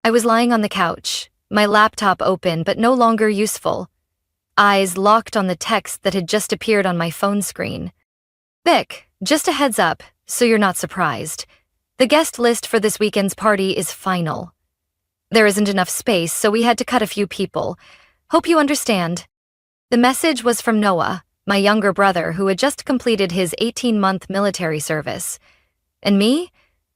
I was lying on the couch, my laptop open but no longer useful, eyes locked on the text that had just appeared on my phone screen. Vic, just a heads up, so you're not surprised. The guest list for this weekend's party is final. There isn't enough space, so we had to cut a few people. Hope you understand. The message was from Noah, my younger brother who had just completed his 18-month military service. And me,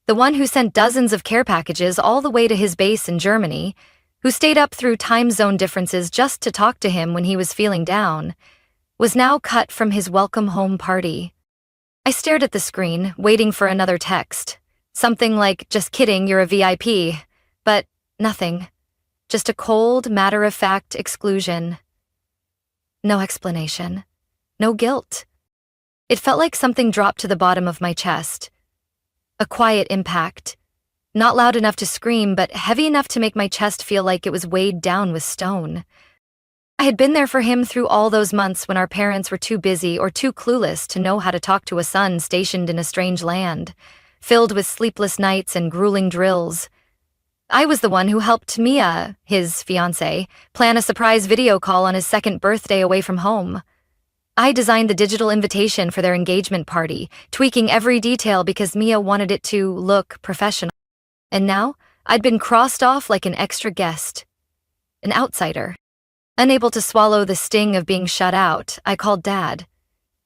the one who sent dozens of care packages all the way to his base in Germany, who stayed up through time zone differences just to talk to him when he was feeling down, was now cut from his welcome home party. I stared at the screen, waiting for another text. Something like, just kidding, you're a VIP. But nothing. Just a cold, matter-of-fact exclusion. No explanation. No guilt. It felt like something dropped to the bottom of my chest. A quiet impact. Not loud enough to scream, but heavy enough to make my chest feel like it was weighed down with stone. I had been there for him through all those months when our parents were too busy or too clueless to know how to talk to a son stationed in a strange land, filled with sleepless nights and grueling drills. I was the one who helped Mia, his fiancée, plan a surprise video call on his second birthday away from home. I designed the digital invitation for their engagement party, tweaking every detail because Mia wanted it to look professional. And now, I'd been crossed off like an extra guest. An outsider. Unable to swallow the sting of being shut out, I called Dad.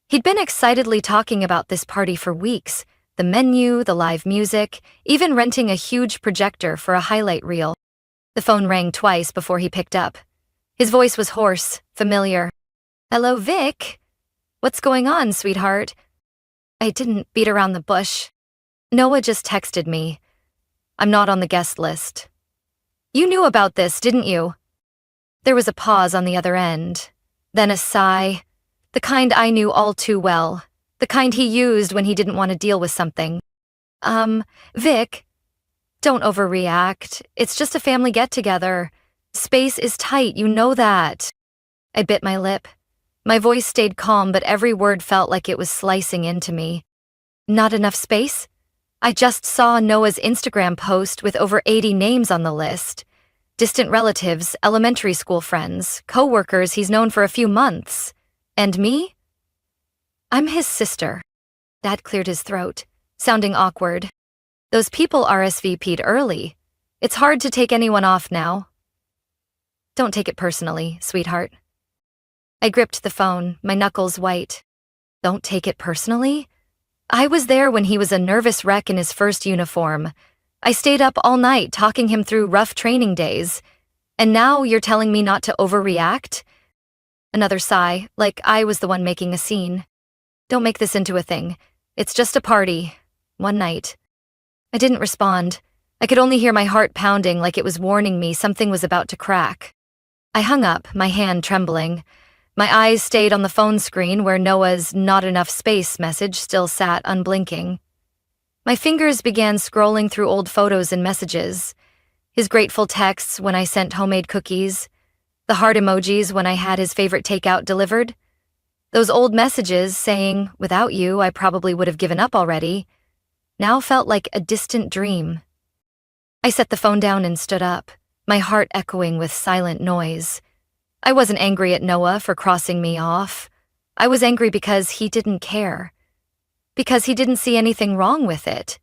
He'd been excitedly talking about this party for weeks, the menu, the live music, even renting a huge projector for a highlight reel. The phone rang twice before he picked up. His voice was hoarse, familiar. Hello, Vic. What's going on, sweetheart? I didn't beat around the bush. Noah just texted me. I'm not on the guest list. You knew about this, didn't you? There was a pause on the other end, then a sigh, the kind I knew all too well, the kind he used when he didn't want to deal with something. Vic, don't overreact. It's just a family get-together. Space is tight, you know that. I bit my lip. My voice stayed calm, but every word felt like it was slicing into me. Not enough space? I just saw Noah's Instagram post with over 80 names on the list. Distant relatives, elementary school friends, co-workers he's known for a few months. And me? I'm his sister. Dad cleared his throat, sounding awkward. Those people RSVP'd early. It's hard to take anyone off now. Don't take it personally, sweetheart. I gripped the phone, my knuckles white. Don't take it personally? I was there when he was a nervous wreck in his first uniform. I stayed up all night talking him through rough training days. And now you're telling me not to overreact? Another sigh, like I was the one making a scene. Don't make this into a thing. It's just a party. One night. I didn't respond. I could only hear my heart pounding like it was warning me something was about to crack. I hung up, my hand trembling. My eyes stayed on the phone screen where Noah's "not enough space" message still sat unblinking. My fingers began scrolling through old photos and messages. His grateful texts when I sent homemade cookies. The heart emojis when I had his favorite takeout delivered. Those old messages saying, "Without you, I probably would have given up already," now felt like a distant dream. I set the phone down and stood up, my heart echoing with silent noise. I wasn't angry at Noah for crossing me off. I was angry because he didn't care. Because he didn't see anything wrong with it.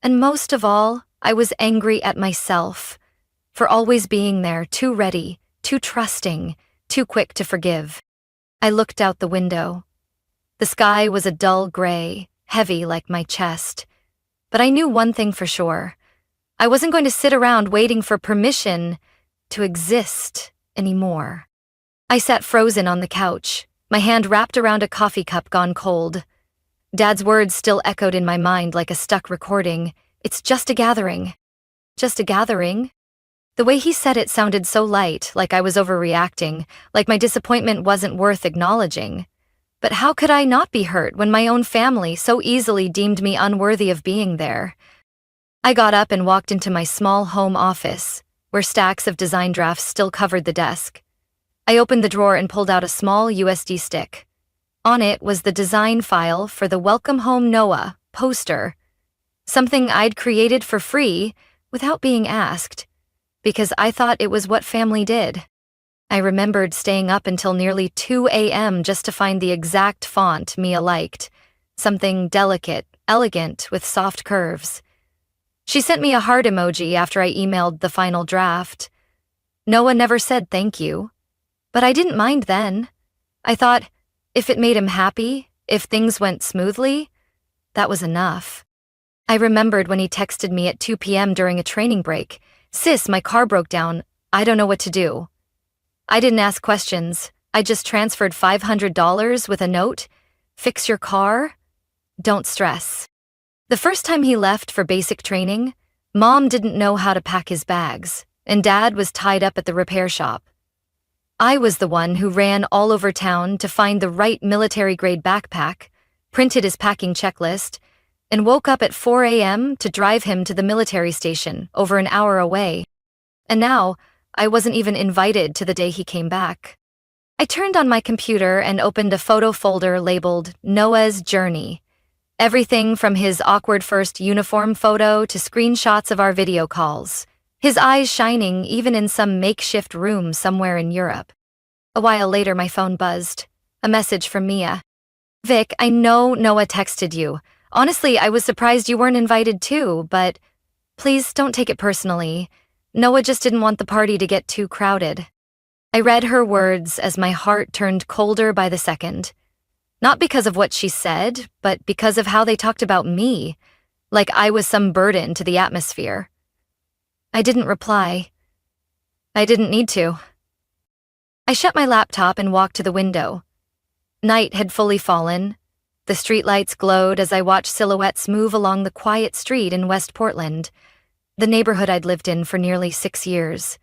And most of all, I was angry at myself for always being there, too ready, too trusting, too quick to forgive. I looked out the window. The sky was a dull gray, heavy like my chest. But I knew one thing for sure. I wasn't going to sit around waiting for permission to exist anymore. I sat frozen on the couch, my hand wrapped around a coffee cup gone cold. Dad's words still echoed in my mind like a stuck recording. It's just a gathering. Just a gathering? The way he said it sounded so light, like I was overreacting, like my disappointment wasn't worth acknowledging. But how could I not be hurt when my own family so easily deemed me unworthy of being there? I got up and walked into my small home office, where stacks of design drafts still covered the desk. I opened the drawer and pulled out a small USB stick. On it was the design file for the Welcome Home Noah poster, something I'd created for free without being asked. because I thought it was what family did. I remembered staying up until nearly 2 a.m. just to find the exact font Mia liked, something delicate, elegant, with soft curves. She sent me a heart emoji after I emailed the final draft. Noah never said thank you, but I didn't mind then. I thought, if it made him happy, if things went smoothly, that was enough. I remembered when he texted me at 2 p.m. during a training break. "Sis, my car broke down. I don't know what to do." I didn't ask questions. I just transferred $500 with a note. "Fix your car? Don't stress." The first time he left for basic training, Mom didn't know how to pack his bags, and Dad was tied up at the repair shop. I was the one who ran all over town to find the right military-grade backpack, printed his packing checklist, and woke up at 4 a.m. to drive him to the military station over an hour away. And now, I wasn't even invited to the day he came back. I turned on my computer and opened a photo folder labeled Noah's Journey. Everything from his awkward first uniform photo to screenshots of our video calls, his eyes shining even in some makeshift room somewhere in Europe. A while later, my phone buzzed. A message from Mia. "Vic, I know Noah texted you. Honestly, I was surprised you weren't invited too, but please don't take it personally. Noah just didn't want the party to get too crowded." I read her words as my heart turned colder by the second. Not because of what she said, but because of how they talked about me, like I was some burden to the atmosphere. I didn't reply. I didn't need to. I shut my laptop and walked to the window. Night had fully fallen. The streetlights glowed as I watched silhouettes move along the quiet street in West Portland, the neighborhood I'd lived in for nearly 6 years.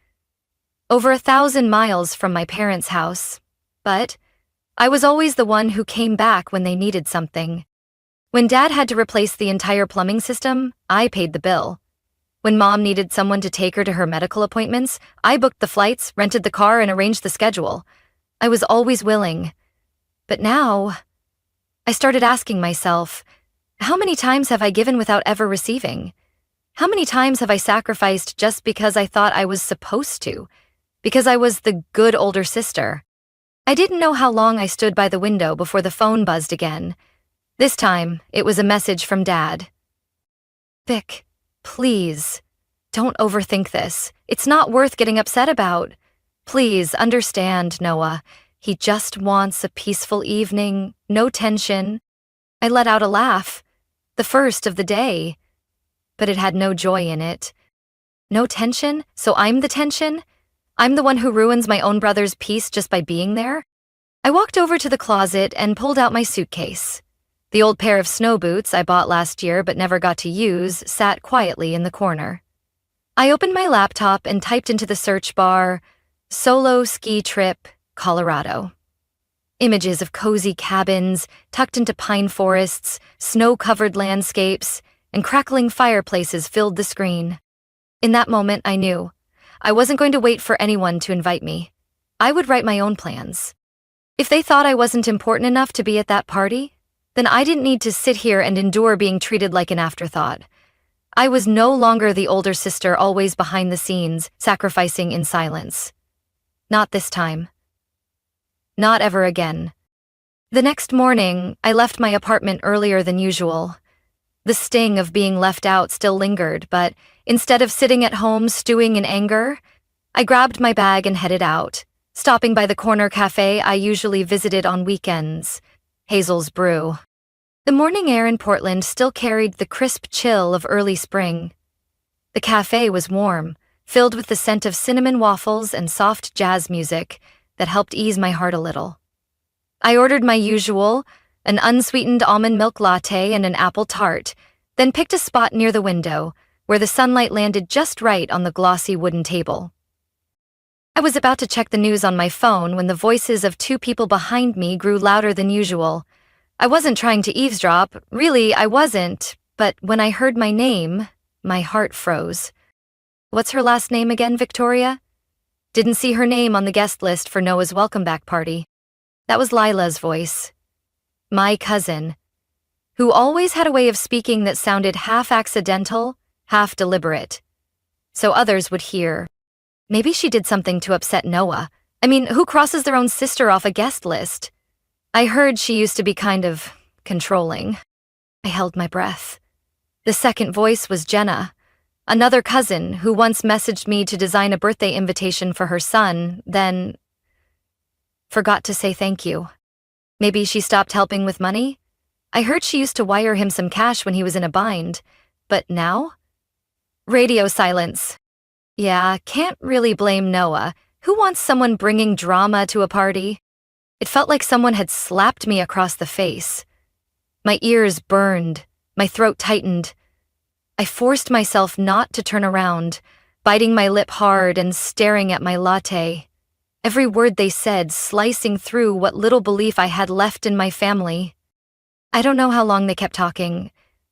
Over 1,000 miles from my parents' house, but I was always the one who came back when they needed something. When Dad had to replace the entire plumbing system, I paid the bill. When Mom needed someone to take her to her medical appointments, I booked the flights, rented the car, and arranged the schedule. I was always willing. But now, I started asking myself, how many times have I given without ever receiving? How many times have I sacrificed just because I thought I was supposed to? Because I was the good older sister? I didn't know how long I stood by the window before the phone buzzed again. This time, it was a message from Dad. "Vic, please, don't overthink this. It's not worth getting upset about. Please understand, Noah. He just wants a peaceful evening, no tension." I let out a laugh, the first of the day, but it had no joy in it. No tension? So I'm the tension? I'm the one who ruins my own brother's peace just by being there? I walked over to the closet and pulled out my suitcase. The old pair of snow boots I bought last year but never got to use sat quietly in the corner. I opened my laptop and typed into the search bar, "Solo ski trip, Colorado." Images of cozy cabins, tucked into pine forests, snow-covered landscapes, and crackling fireplaces filled the screen. In that moment, I knew I wasn't going to wait for anyone to invite me. I would write my own plans. If they thought I wasn't important enough to be at that party, then I didn't need to sit here and endure being treated like an afterthought. I was no longer the older sister always behind the scenes, sacrificing in silence. Not this time. Not ever again. The next morning, I left my apartment earlier than usual. The sting of being left out still lingered, but instead of sitting at home stewing in anger, I grabbed my bag and headed out, stopping by the corner cafe I usually visited on weekends, Hazel's Brew. The morning air in Portland still carried the crisp chill of early spring. The cafe was warm, filled with the scent of cinnamon waffles and soft jazz music that helped ease my heart a little. I ordered my usual, an unsweetened almond milk latte and an apple tart, then picked a spot near the window, where the sunlight landed just right on the glossy wooden table. I was about to check the news on my phone when the voices of 2 people behind me grew louder than usual. I wasn't trying to eavesdrop, really I wasn't, but when I heard my name, my heart froze. What's her last name again, Victoria? Didn't see her name on the guest list for Noah's welcome back party. That was Lila's voice. My cousin, who always had a way of speaking that sounded half accidental, half deliberate, so others would hear, Maybe she did something to upset Noah. I mean, who crosses their own sister off a guest list? I heard she used to be kind of controlling. I held my breath. The second voice was Jenna, another cousin who once messaged me to design a birthday invitation for her son, then forgot to say thank you. Maybe she stopped helping with money? I heard she used to wire him some cash when he was in a bind, but now? Radio silence. Yeah, can't really blame Noah. Who wants someone bringing drama to a party? It felt like someone had slapped me across the face. My ears burned, my throat tightened. I forced myself not to turn around, biting my lip hard and staring at my latte. Every word they said slicing through what little belief I had left in my family. I don't know how long they kept talking.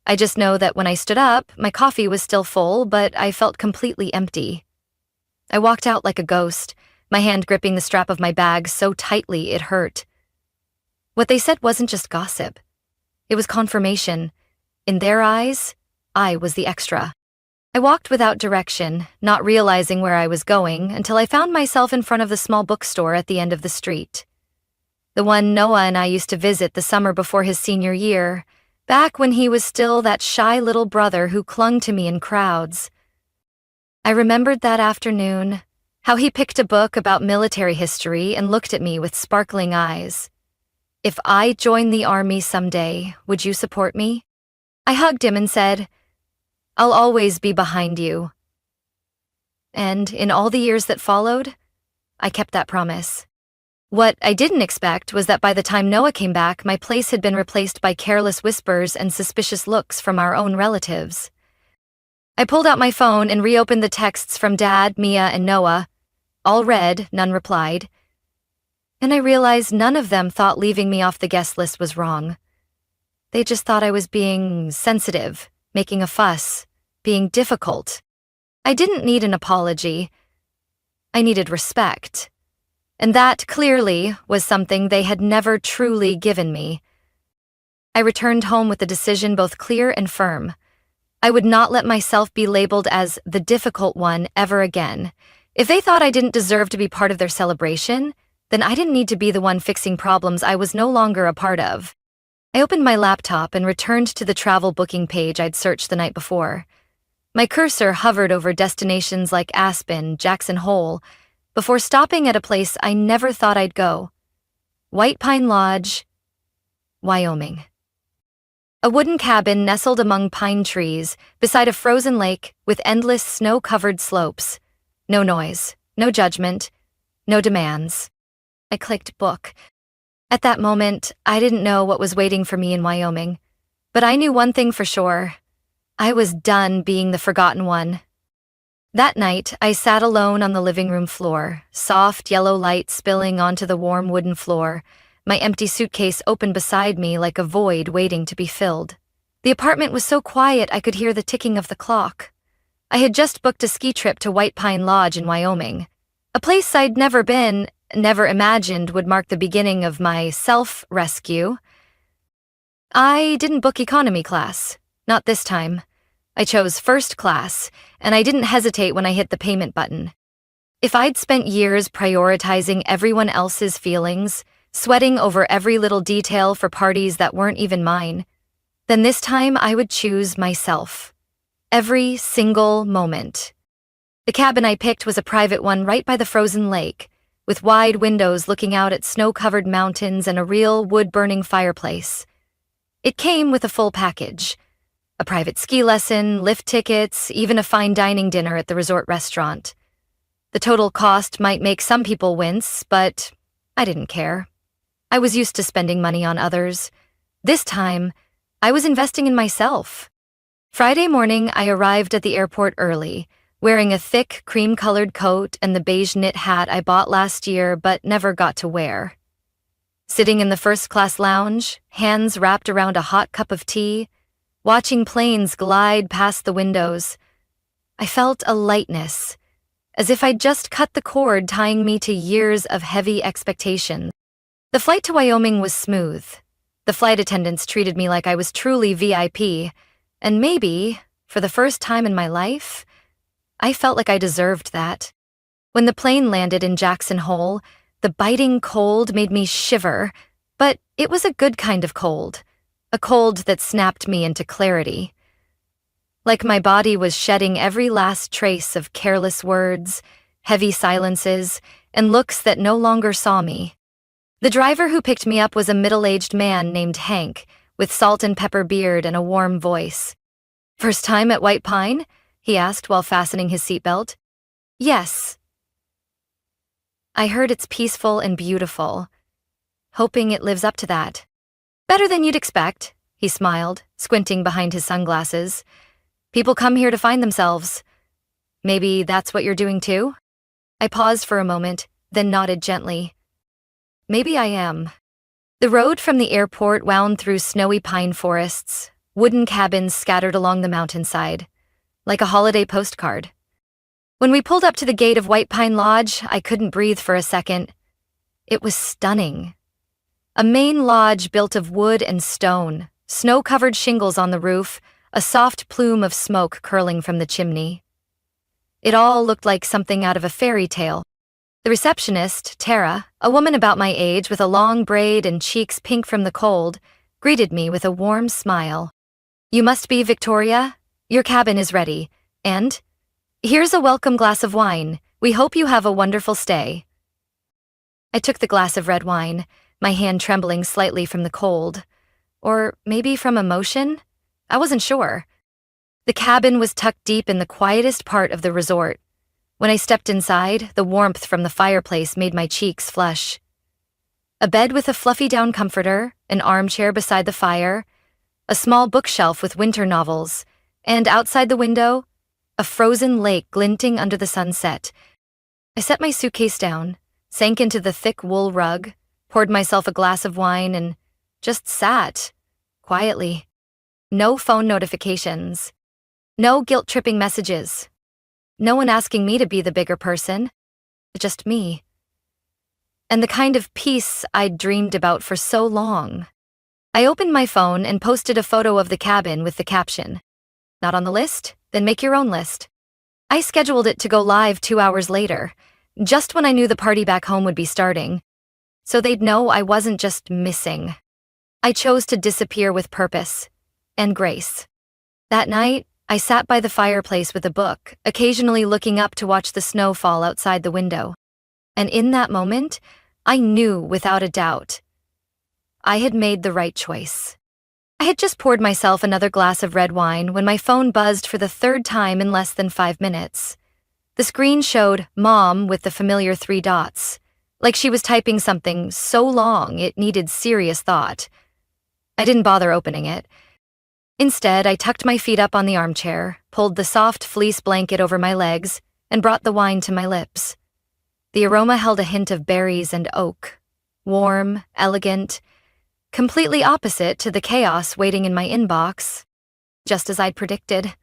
I just know that when I stood up, my coffee was still full, but I felt completely empty. I walked out like a ghost, my hand gripping the strap of my bag so tightly it hurt. What they said wasn't just gossip. It was confirmation. In their eyes, I was the extra. I walked without direction, not realizing where I was going, until I found myself in front of the small bookstore at the end of the street. The one Noah and I used to visit the summer before his senior year, back when he was still that shy little brother who clung to me in crowds. I remembered that afternoon, how he picked a book about military history and looked at me with sparkling eyes. If I joined the army someday, would you support me? I hugged him and said, I'll always be behind you. And in all the years that followed, I kept that promise. What I didn't expect was that by the time Noah came back, my place had been replaced by careless whispers and suspicious looks from our own relatives. I pulled out my phone and reopened the texts from Dad, Mia, and Noah. All read, none replied. And I realized none of them thought leaving me off the guest list was wrong. They just thought I was being sensitive, making a fuss, being difficult. I didn't need an apology. I needed respect. And that, clearly, was something they had never truly given me. I returned home with a decision both clear and firm. I would not let myself be labeled as the difficult one ever again. If they thought I didn't deserve to be part of their celebration, then I didn't need to be the one fixing problems I was no longer a part of. I opened my laptop and returned to the travel booking page I'd searched the night before. My cursor hovered over destinations like Aspen, Jackson Hole, before stopping at a place I never thought I'd go. White Pine Lodge, Wyoming. A wooden cabin nestled among pine trees, beside a frozen lake with endless snow-covered slopes. No noise, no judgment, no demands. I clicked book. At that moment, I didn't know what was waiting for me in Wyoming. But I knew one thing for sure. I was done being the forgotten one. That night, I sat alone on the living room floor, soft yellow light spilling onto the warm wooden floor, my empty suitcase open beside me like a void waiting to be filled. The apartment was so quiet I could hear the ticking of the clock. I had just booked a ski trip to White Pine Lodge in Wyoming, a place I'd never been, never imagined would mark the beginning of my self-rescue. I didn't book economy class, not this time. I chose first class, and I didn't hesitate when I hit the payment button. If I'd spent years prioritizing everyone else's feelings, sweating over every little detail for parties that weren't even mine, then this time I would choose myself. Every single moment. The cabin I picked was a private one right by the frozen lake, with wide windows looking out at snow-covered mountains and a real wood-burning fireplace. It came with a full package. A private ski lesson, lift tickets, even a fine dining dinner at the resort restaurant. The total cost might make some people wince, but I didn't care. I was used to spending money on others. This time, I was investing in myself. Friday morning, I arrived at the airport early, wearing a thick, cream-colored coat and the beige knit hat I bought last year but never got to wear. Sitting in the first-class lounge, hands wrapped around a hot cup of tea, watching planes glide past the windows, I felt a lightness, as if I'd just cut the cord tying me to years of heavy expectations. The flight to Wyoming was smooth. The flight attendants treated me like I was truly VIP, and maybe, for the first time in my life, I felt like I deserved that. When the plane landed in Jackson Hole, the biting cold made me shiver, but it was a good kind of cold, a cold that snapped me into clarity. Like my body was shedding every last trace of careless words, heavy silences, and looks that no longer saw me. The driver who picked me up was a middle-aged man named Hank, with salt and pepper beard and a warm voice. "First time at White Pine?" he asked while fastening his seatbelt. "Yes." I heard it's peaceful and beautiful, hoping it lives up to that. "Better than you'd expect," he smiled, squinting behind his sunglasses. "People come here to find themselves. Maybe that's what you're doing too?" I paused for a moment, then nodded gently. "Maybe I am." The road from the airport wound through snowy pine forests, wooden cabins scattered along the mountainside, like a holiday postcard. When we pulled up to the gate of White Pine Lodge, I couldn't breathe for a second. It was stunning. A main lodge built of wood and stone, snow-covered shingles on the roof, a soft plume of smoke curling from the chimney. It all looked like something out of a fairy tale. The receptionist, Tara, a woman about my age with a long braid and cheeks pink from the cold, greeted me with a warm smile. "You must be Victoria? Your cabin is ready. And here's a welcome glass of wine. We hope you have a wonderful stay." I took the glass of red wine, my hand trembling slightly from the cold. Or maybe from emotion? I wasn't sure. The cabin was tucked deep in the quietest part of the resort. When I stepped inside, the warmth from the fireplace made my cheeks flush. A bed with a fluffy down comforter, an armchair beside the fire, a small bookshelf with winter novels, and outside the window, a frozen lake glinting under the sunset. I set my suitcase down, sank into the thick wool rug, poured myself a glass of wine, and just sat, quietly. No phone notifications. No guilt-tripping messages. No one asking me to be the bigger person. Just me. And the kind of peace I'd dreamed about for so long. I opened my phone and posted a photo of the cabin with the caption, "Not on the list? Then make your own list." I scheduled it to go live 2 hours later, just when I knew the party back home would be starting, so they'd know I wasn't just missing. I chose to disappear with purpose and grace. That night, I sat by the fireplace with a book, occasionally looking up to watch the snow fall outside the window. And in that moment, I knew without a doubt I had made the right choice. I had just poured myself another glass of red wine when my phone buzzed for the third time in less than 5 minutes. The screen showed Mom with the familiar 3 dots, like she was typing something so long it needed serious thought. I didn't bother opening it. Instead, I tucked my feet up on the armchair, pulled the soft fleece blanket over my legs, and brought the wine to my lips. The aroma held a hint of berries and oak, warm, elegant, completely opposite to the chaos waiting in my inbox, just as I'd predicted.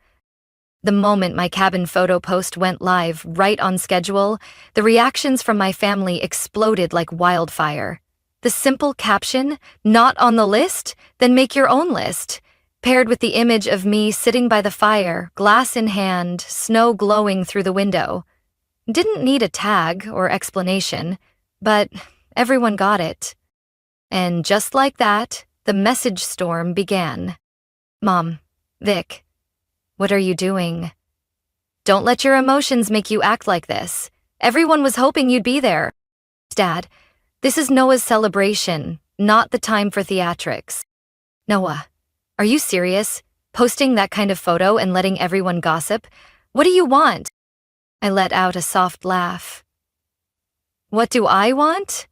The moment my cabin photo post went live, right on schedule, the reactions from my family exploded like wildfire. The simple caption, "Not on the list? Then make your own list," paired with the image of me sitting by the fire, glass in hand, snow glowing through the window. Didn't need a tag or explanation, but everyone got it. And just like that, the message storm began. "Mom, Vic, what are you doing? Don't let your emotions make you act like this. Everyone was hoping you'd be there. Dad, this is Noah's celebration, not the time for theatrics." "Noah, are you serious? Posting that kind of photo and letting everyone gossip? What do you want?" I let out a soft laugh. "What do I want?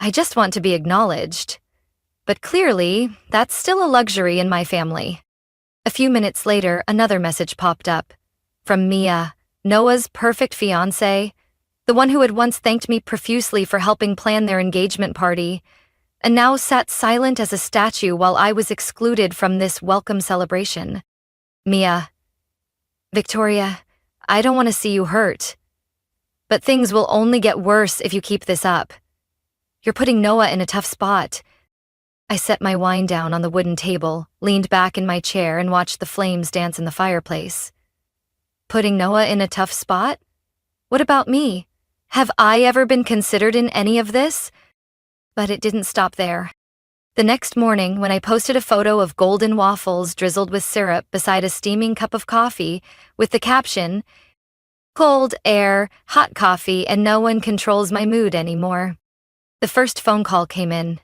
I just want to be acknowledged. But clearly, that's still a luxury in my family." A few minutes later, another message popped up. From Mia, Noah's perfect fiancé, the one who had once thanked me profusely for helping plan their engagement party, and now sat silent as a statue while I was excluded from this welcome celebration. "Mia, Victoria, I don't want to see you hurt. But things will only get worse if you keep this up. You're putting Noah in a tough spot." I set my wine down on the wooden table, leaned back in my chair, and watched the flames dance in the fireplace. "Putting Noah in a tough spot? What about me? Have I ever been considered in any of this? But it didn't stop there. The next morning, when I posted a photo of golden waffles drizzled with syrup beside a steaming cup of coffee with the caption, "Cold air, hot coffee, and no one controls my mood anymore," the first phone call came in.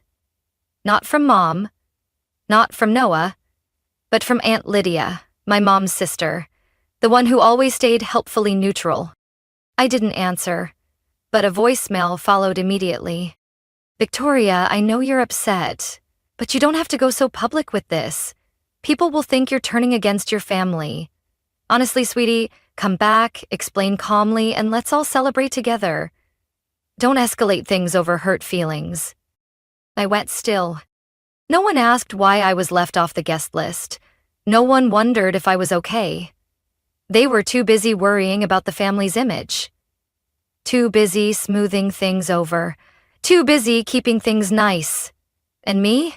Not from Mom, not from Noah, but from Aunt Lydia, my mom's sister, the one who always stayed helpfully neutral. I didn't answer, but a voicemail followed immediately. "Victoria, I know you're upset, but you don't have to go so public with this. People will think you're turning against your family. Honestly, sweetie, come back, explain calmly, and let's all celebrate together. Don't escalate things over hurt feelings." I went still. No one asked why I was left off the guest list. No one wondered if I was okay. They were too busy worrying about the family's image. Too busy smoothing things over. Too busy keeping things nice. And me?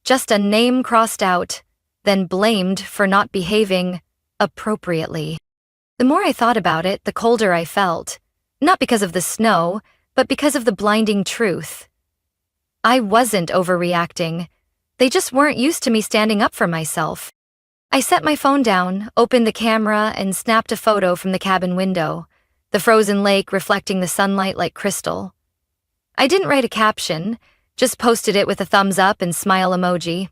Just a name crossed out, then blamed for not behaving appropriately. The more I thought about it, the colder I felt. Not because of the snow, but because of the blinding truth. I wasn't overreacting. They just weren't used to me standing up for myself. I set my phone down, opened the camera, and snapped a photo from the cabin window, the frozen lake reflecting the sunlight like crystal. I didn't write a caption, just posted it with a thumbs up and smile emoji.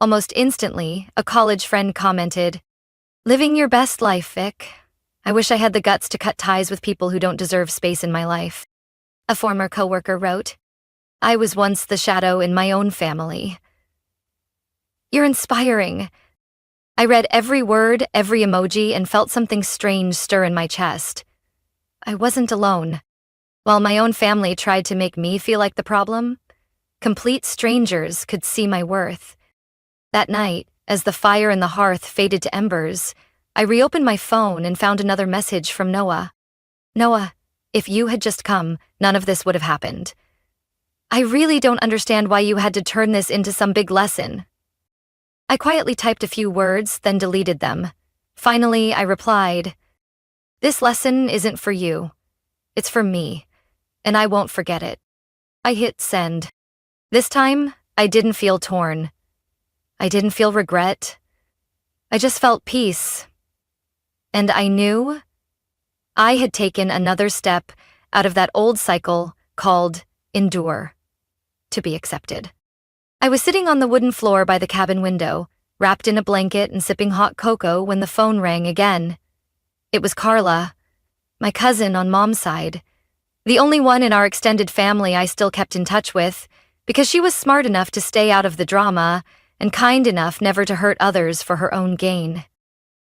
Almost instantly, a college friend commented, "Living your best life, Vic. I wish I had the guts to cut ties with people who don't deserve space in my life." A former coworker wrote, "I was once the shadow in my own family. You're inspiring." I read every word, every emoji, and felt something strange stir in my chest. I wasn't alone. While my own family tried to make me feel like the problem, complete strangers could see my worth. That night, as the fire in the hearth faded to embers, I reopened my phone and found another message from Noah. "Noah, if you had just come, none of this would have happened. I really don't understand why you had to turn this into some big lesson." I quietly typed a few words, then deleted them. Finally, I replied, "This lesson isn't for you. It's for me, and I won't forget it." I hit send. This time, I didn't feel torn. I didn't feel regret. I just felt peace. And I knew I had taken another step out of that old cycle called endure, to be accepted. I was sitting on the wooden floor by the cabin window, wrapped in a blanket and sipping hot cocoa when the phone rang again. It was Carla, my cousin on Mom's side, the only one in our extended family I still kept in touch with, because she was smart enough to stay out of the drama and kind enough never to hurt others for her own gain.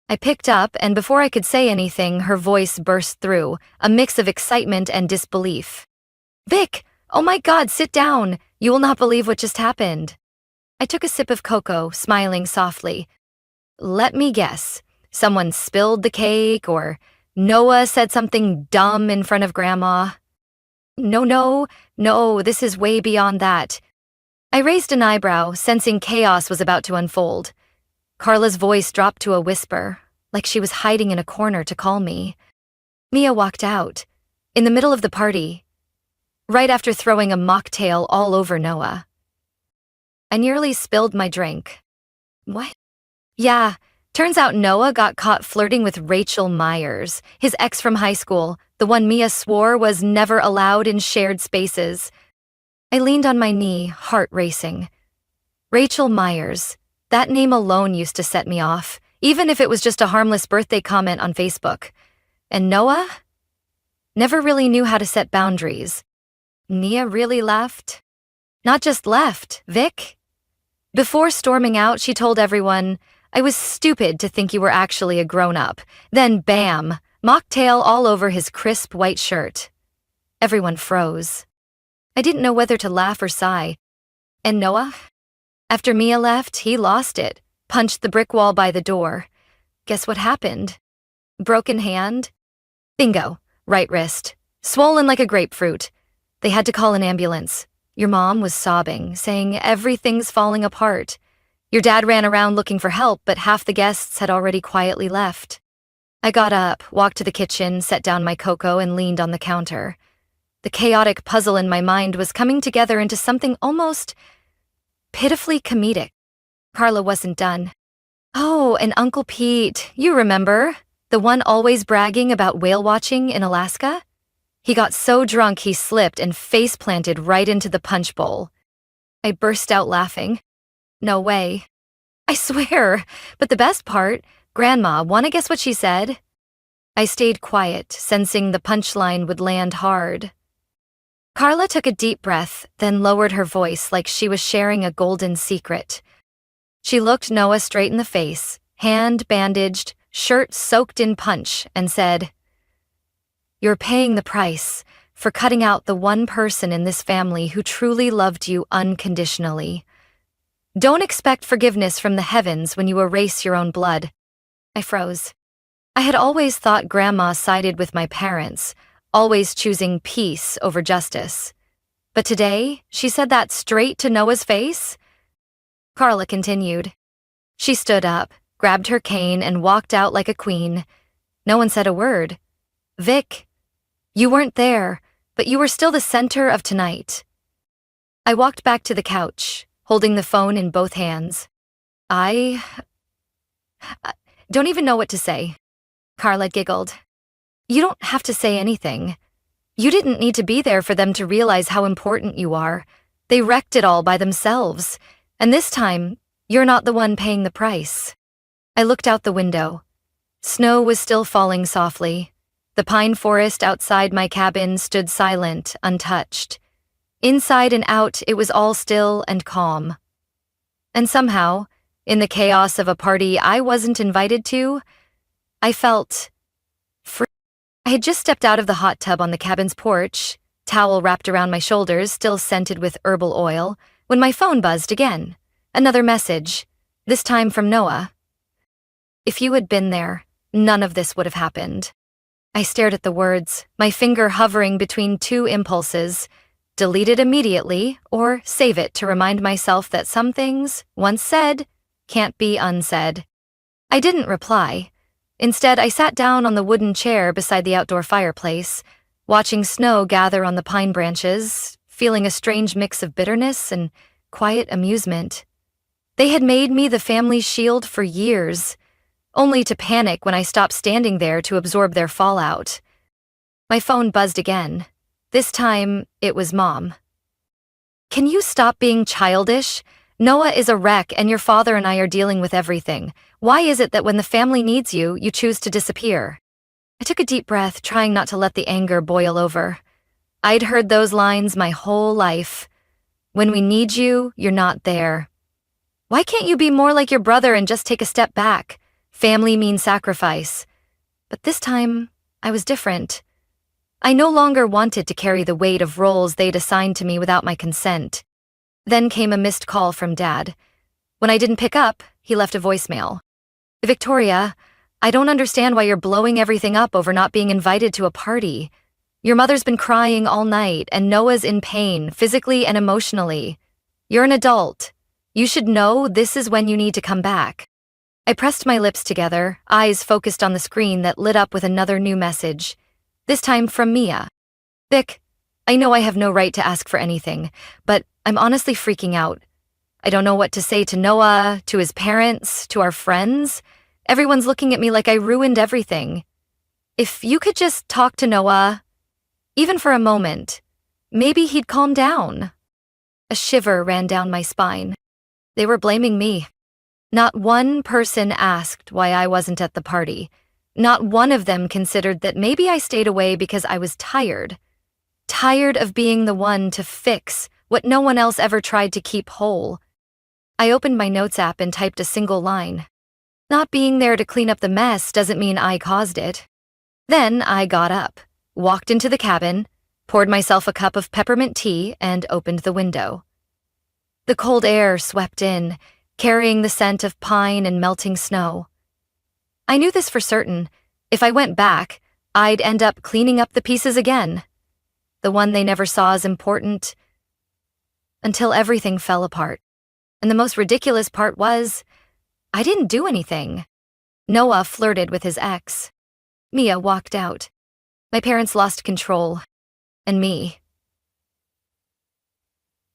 I picked up, and before I could say anything, her voice burst through, a mix of excitement and disbelief. "Vic, oh my God, sit down. You will not believe what just happened." I took a sip of cocoa, smiling softly. "Let me guess. Someone spilled the cake, or Noah said something dumb in front of Grandma?" No, this is way beyond that." I raised an eyebrow, sensing chaos was about to unfold. Carla's voice dropped to a whisper, like she was hiding in a corner to call me. Mia walked out, in the middle of the party, right after throwing a mocktail all over Noah. I nearly spilled my drink. "What?" "Yeah, turns out Noah got caught flirting with Rachel Myers, his ex from high school, the one Mia swore was never allowed in shared spaces." I leaned on my knee, heart racing. Rachel Myers. That name alone used to set me off, even if it was just a harmless birthday comment on Facebook. And Noah? Never really knew how to set boundaries. Mia really left? Not just left, Vic. Before storming out, she told everyone, "I was stupid to think you were actually a grown-up." Then bam, mocktail all over his crisp white shirt. Everyone froze. I didn't know whether to laugh or sigh. And Noah? After Mia left, he lost it, punched the brick wall by the door. Guess what happened? Broken hand? Bingo, right wrist, swollen like a grapefruit. They had to call an ambulance. Your mom was sobbing, saying everything's falling apart. Your dad ran around looking for help, but half the guests had already quietly left. I got up, walked to the kitchen, set down my cocoa, and leaned on the counter. The chaotic puzzle in my mind was coming together into something almost pitifully comedic. Carla wasn't done. Oh, and Uncle Pete, you remember? The one always bragging about whale watching in Alaska? He got so drunk he slipped and face-planted right into the punch bowl. I burst out laughing. No way. I swear, but the best part, Grandma, wanna guess what she said? I stayed quiet, sensing the punchline would land hard. Carla took a deep breath, then lowered her voice like she was sharing a golden secret. She looked Noah straight in the face, hand bandaged, shirt soaked in punch, and said, "You're paying the price for cutting out the one person in this family who truly loved you unconditionally. Don't expect forgiveness from the heavens when you erase your own blood." I froze. I had always thought Grandma sided with my parents, always choosing peace over justice. But today, she said that straight to Noah's face? Carla continued. She stood up, grabbed her cane, and walked out like a queen. No one said a word. Vic, you weren't there, but you were still the center of tonight. I walked back to the couch, holding the phone in both hands. I don't even know what to say. Carla giggled. You don't have to say anything. You didn't need to be there for them to realize how important you are. They wrecked it all by themselves. And this time, you're not the one paying the price. I looked out the window. Snow was still falling softly. The pine forest outside my cabin stood silent, untouched. Inside and out, it was all still and calm. And somehow, in the chaos of a party I wasn't invited to, I felt free. I had just stepped out of the hot tub on the cabin's porch, towel wrapped around my shoulders, still scented with herbal oil, when my phone buzzed again. Another message, this time from Noah. If you had been there, none of this would have happened. I stared at the words, my finger hovering between two impulses: delete it immediately or save it to remind myself that some things, once said, can't be unsaid. I didn't reply. Instead, I sat down on the wooden chair beside the outdoor fireplace, watching snow gather on the pine branches, feeling a strange mix of bitterness and quiet amusement. They had made me the family's shield for years, only to panic when I stopped standing there to absorb their fallout. My phone buzzed again. This time, it was Mom. Can you stop being childish? Noah is a wreck and your father and I are dealing with everything. Why is it that when the family needs you, you choose to disappear? I took a deep breath, trying not to let the anger boil over. I'd heard those lines my whole life. When we need you, you're not there. Why can't you be more like your brother and just take a step back? Family means sacrifice. But this time, I was different. I no longer wanted to carry the weight of roles they'd assigned to me without my consent. Then came a missed call from Dad. When I didn't pick up, he left a voicemail. Victoria, I don't understand why you're blowing everything up over not being invited to a party. Your mother's been crying all night, and Noah's in pain, physically and emotionally. You're an adult. You should know this is when you need to come back. I pressed my lips together, eyes focused on the screen that lit up with another new message. This time from Mia. Vic, I know I have no right to ask for anything, but I'm honestly freaking out. I don't know what to say to Noah, to his parents, to our friends. Everyone's looking at me like I ruined everything. If you could just talk to Noah, even for a moment, maybe he'd calm down. A shiver ran down my spine. They were blaming me. Not one person asked why I wasn't at the party. Not one of them considered that maybe I stayed away because I was tired. Tired of being the one to fix what no one else ever tried to keep whole. I opened my notes app and typed a single line. Not being there to clean up the mess doesn't mean I caused it. Then I got up, walked into the cabin, poured myself a cup of peppermint tea, and opened the window. The cold air swept in, carrying the scent of pine and melting snow. I knew this for certain. If I went back, I'd end up cleaning up the pieces again. The one they never saw as important. Until everything fell apart. And the most ridiculous part was, I didn't do anything. Noah flirted with his ex. Mia walked out. My parents lost control. and me.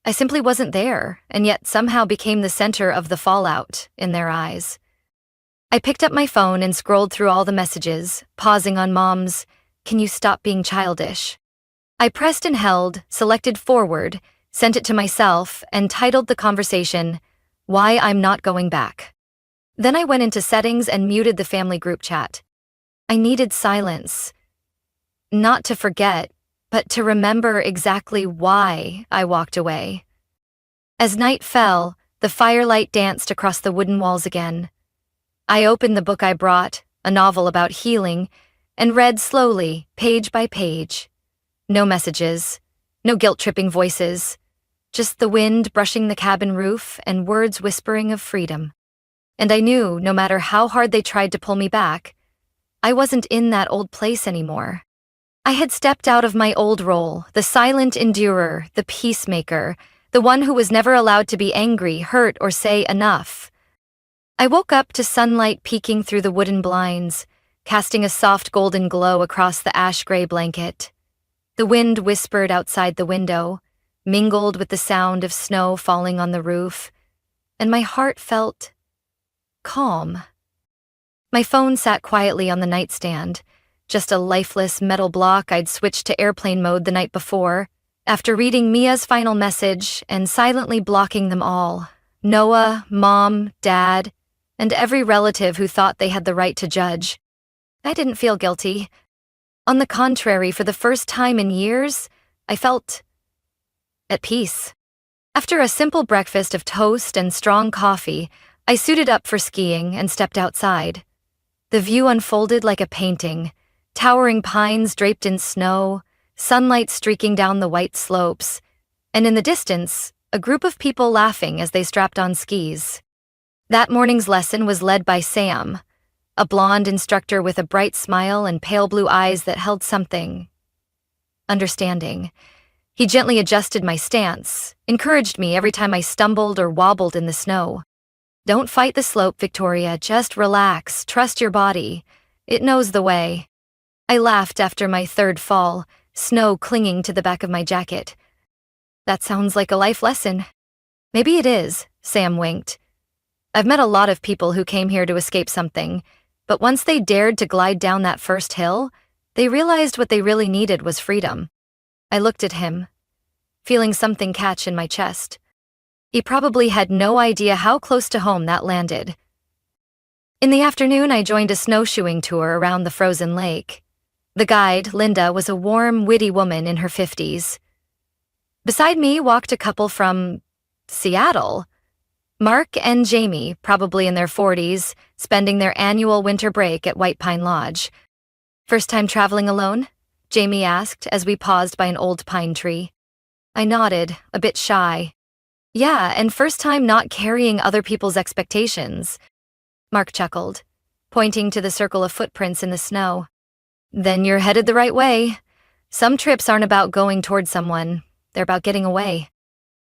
I simply wasn't there, and yet somehow became the center of the fallout in their eyes. I picked up my phone and scrolled through all the messages, pausing on Mom's, "Can you stop being childish?" I pressed and held, selected forward, sent it to myself, and titled the conversation, "Why I'm Not Going Back." Then I went into settings and muted the family group chat. I needed silence. Not to forget, but to remember exactly why I walked away. As night fell, the firelight danced across the wooden walls again. I opened the book I brought, a novel about healing, and read slowly, page by page. No messages, no guilt-tripping voices, just the wind brushing the cabin roof and words whispering of freedom. And I knew, no matter how hard they tried to pull me back, I wasn't in that old place anymore. I had stepped out of my old role, the silent endurer, the peacemaker, the one who was never allowed to be angry, hurt, or say enough. I woke up to sunlight peeking through the wooden blinds, casting a soft golden glow across the ash-gray blanket. The wind whispered outside the window, mingled with the sound of snow falling on the roof, and my heart felt calm. My phone sat quietly on the nightstand, just a lifeless metal block I'd switched to airplane mode the night before, after reading Mia's final message and silently blocking them all. Noah, Mom, Dad, and every relative who thought they had the right to judge. I didn't feel guilty. On the contrary, for the first time in years, I felt at peace. After a simple breakfast of toast and strong coffee, I suited up for skiing and stepped outside. The view unfolded like a painting, towering pines draped in snow, sunlight streaking down the white slopes, and in the distance, a group of people laughing as they strapped on skis. That morning's lesson was led by Sam, a blonde instructor with a bright smile and pale blue eyes that held something understanding. He gently adjusted my stance, encouraged me every time I stumbled or wobbled in the snow. "Don't fight the slope, Victoria, just relax, trust your body. It knows the way." I laughed after my third fall, snow clinging to the back of my jacket. "That sounds like a life lesson." "Maybe it is," Sam winked. "I've met a lot of people who came here to escape something, but once they dared to glide down that first hill, they realized what they really needed was freedom." I looked at him, feeling something catch in my chest. He probably had no idea how close to home that landed. In the afternoon, I joined a snowshoeing tour around the frozen lake. The guide, Linda, was a warm, witty woman in her 50s. Beside me walked a couple from Seattle. Mark and Jamie, probably in their 40s, spending their annual winter break at White Pine Lodge. "First time traveling alone?" Jamie asked as we paused by an old pine tree. I nodded, a bit shy. "Yeah, and first time not carrying other people's expectations." Mark chuckled, pointing to the circle of footprints in the snow. "Then you're headed the right way. Some trips aren't about going toward someone, they're about getting away."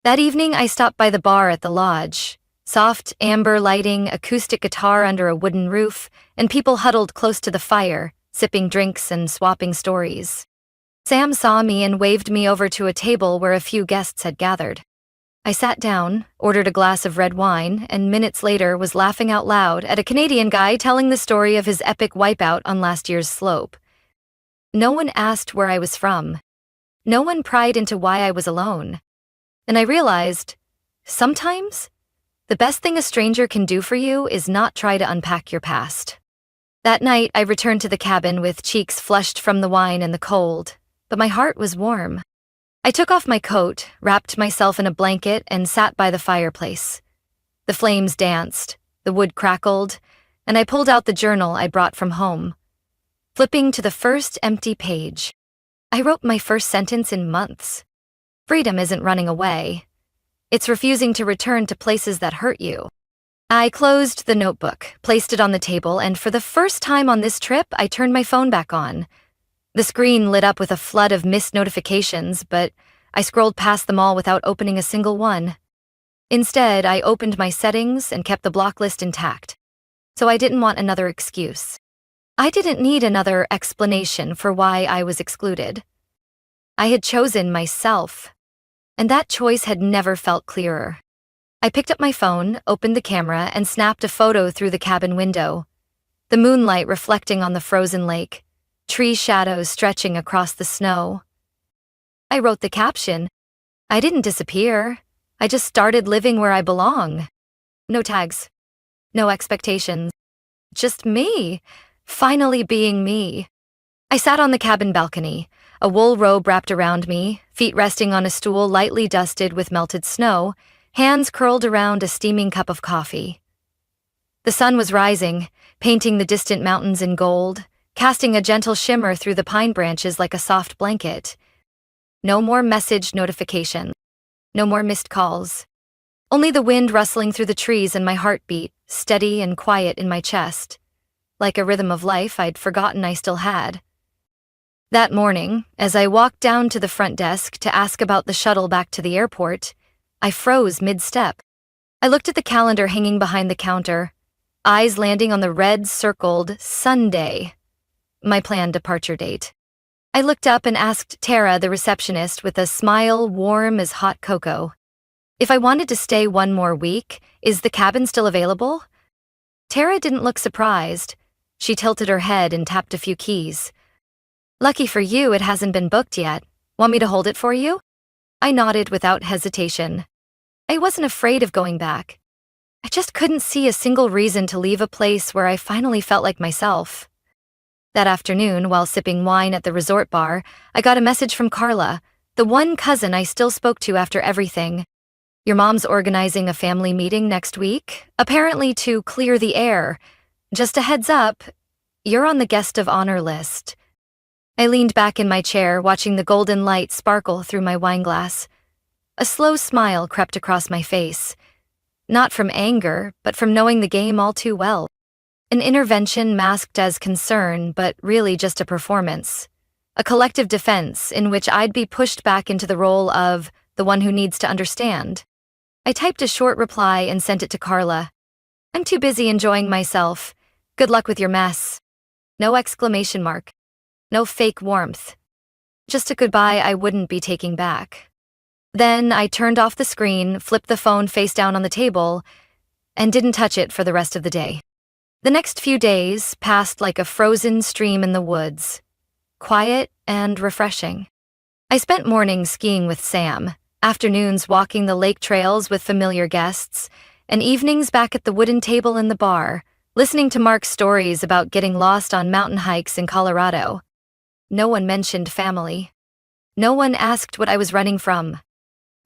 That evening, I stopped by the bar at the lodge. Soft, amber lighting, acoustic guitar under a wooden roof, and people huddled close to the fire, sipping drinks and swapping stories. Sam saw me and waved me over to a table where a few guests had gathered. I sat down, ordered a glass of red wine, and minutes later was laughing out loud at a Canadian guy telling the story of his epic wipeout on last year's slope. No one asked where I was from. No one pried into why I was alone. And I realized, sometimes, the best thing a stranger can do for you is not try to unpack your past. That night, I returned to the cabin with cheeks flushed from the wine and the cold, but my heart was warm. I took off my coat, wrapped myself in a blanket, and sat by the fireplace. The flames danced, the wood crackled, and I pulled out the journal I brought from home. Flipping to the first empty page, I wrote my first sentence in months. Freedom isn't running away. It's refusing to return to places that hurt you. I closed the notebook, placed it on the table, and for the first time on this trip, I turned my phone back on. The screen lit up with a flood of missed notifications, but I scrolled past them all without opening a single one. Instead, I opened my settings and kept the block list intact. So I didn't want another excuse. I didn't need another explanation for why I was excluded. I had chosen myself, and that choice had never felt clearer. I picked up my phone, opened the camera, and snapped a photo through the cabin window. The moonlight reflecting on the frozen lake, tree shadows stretching across the snow. I wrote the caption, "I didn't disappear. I just started living where I belong." No tags, no expectations. Just me, finally being me. I sat on the cabin balcony, a wool robe wrapped around me, feet resting on a stool lightly dusted with melted snow, hands curled around a steaming cup of coffee. The sun was rising, painting the distant mountains in gold, casting a gentle shimmer through the pine branches like a soft blanket. No more message notifications, no more missed calls. Only the wind rustling through the trees and my heartbeat, steady and quiet in my chest, like a rhythm of life I'd forgotten I still had. That morning, as I walked down to the front desk to ask about the shuttle back to the airport, I froze mid-step. I looked at the calendar hanging behind the counter, eyes landing on the red-circled Sunday, my planned departure date. I looked up and asked Tara, the receptionist, with a smile warm as hot cocoa, if I wanted to stay one more week, is the cabin still available? Tara didn't look surprised. She tilted her head and tapped a few keys. Lucky for you, it hasn't been booked yet. Want me to hold it for you? I nodded without hesitation. I wasn't afraid of going back. I just couldn't see a single reason to leave a place where I finally felt like myself. That afternoon, while sipping wine at the resort bar, I got a message from Carla, the one cousin I still spoke to after everything. Your mom's organizing a family meeting next week, apparently to clear the air. Just a heads up, you're on the guest of honor list. I leaned back in my chair, watching the golden light sparkle through my wineglass. A slow smile crept across my face. Not from anger, but from knowing the game all too well. An intervention masked as concern, but really just a performance. A collective defense in which I'd be pushed back into the role of the one who needs to understand. I typed a short reply and sent it to Carla. I'm too busy enjoying myself. Good luck with your mess. No exclamation mark. No fake warmth. Just a goodbye I wouldn't be taking back. Then I turned off the screen, flipped the phone face down on the table, and didn't touch it for the rest of the day. The next few days passed like a frozen stream in the woods, quiet and refreshing. I spent mornings skiing with Sam, afternoons walking the lake trails with familiar guests, and evenings back at the wooden table in the bar, listening to Mark's stories about getting lost on mountain hikes in Colorado. No one mentioned family. No one asked what I was running from.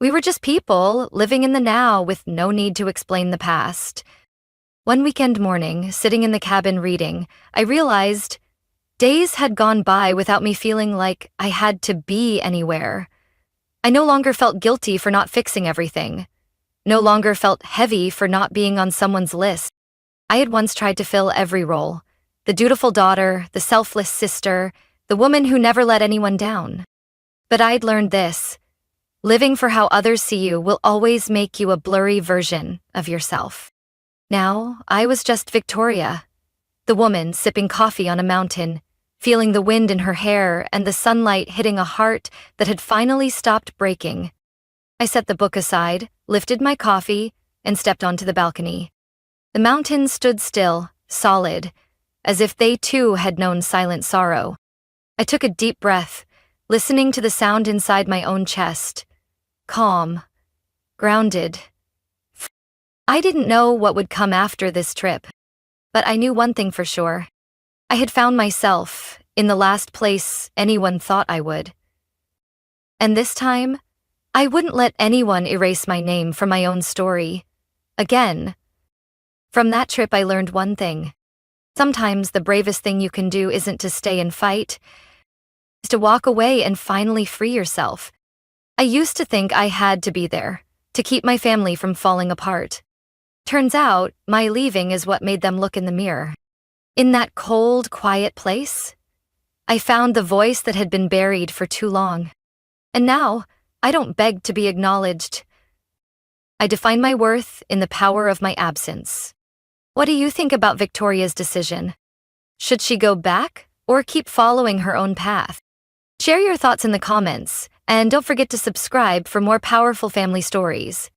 We were just people, living in the now with no need to explain the past. One weekend morning, sitting in the cabin reading, I realized days had gone by without me feeling like I had to be anywhere. I no longer felt guilty for not fixing everything. No longer felt heavy for not being on someone's list. I had once tried to fill every role. The dutiful daughter, the selfless sister, the woman who never let anyone down. But I'd learned this. Living for how others see you will always make you a blurry version of yourself. Now, I was just Victoria, the woman sipping coffee on a mountain, feeling the wind in her hair and the sunlight hitting a heart that had finally stopped breaking. I set the book aside, lifted my coffee, and stepped onto the balcony. The mountains stood still, solid, as if they too had known silent sorrow. I took a deep breath, listening to the sound inside my own chest. Calm, grounded. I didn't know what would come after this trip, but I knew one thing for sure. I had found myself in the last place anyone thought I would. And this time, I wouldn't let anyone erase my name from my own story. Again. From that trip, I learned one thing. Sometimes the bravest thing you can do isn't to stay and fight, it's to walk away and finally free yourself. I used to think I had to be there, to keep my family from falling apart. Turns out, my leaving is what made them look in the mirror. In that cold, quiet place, I found the voice that had been buried for too long. And now, I don't beg to be acknowledged. I define my worth in the power of my absence. What do you think about Victoria's decision? Should she go back or keep following her own path? Share your thoughts in the comments, and don't forget to subscribe for more powerful family stories.